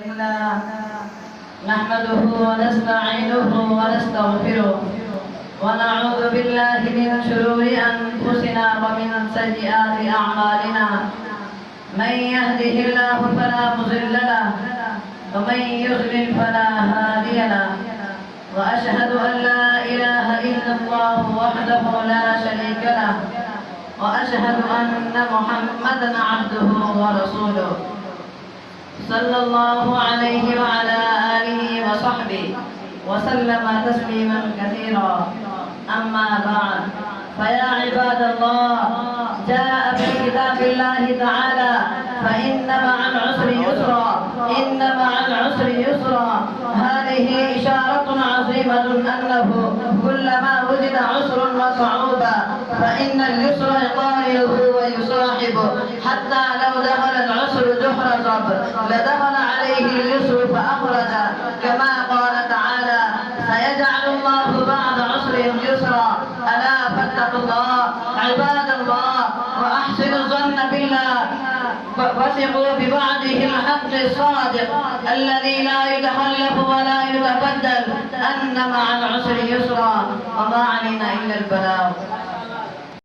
لله نحمده ونستعينه ونستغفره ونعوذ بالله من شرور أنفسنا ومن سيئات أعمالنا. من يهده الله فلا مضل له ومن يضلل فلا هادي له. وأشهد أن لا إله إلا الله وحده لا شريك له وأشهد أن محمدا عبده ورسوله صلى الله عليه وعلى آله وصحبه وسلم تسليما كثيرا. أما بعد، فيا عباد الله، جاء في كتاب الله تعالى: فإن مع العسر يسرا، إن مع العسر يسرا. هذه إشارة عظيمة أنه كلما وجد عسر وصعوبة فإن اليسر يقارنه ويصاحبه، حتى لو دخل العسر جحر ضب لدخل عليه اليسر فأخرج، كما قال تعالى: سيجعل الله بعد عسر يسرا. ألا فاتقوا الله عباد الله، وأحسنوا الظن بالله، وثقوا بوعده الحق الصادق الذي لا يتخلف ولا يتبدل، أن مع العسر يسرا وما علينا إلا البلاغ.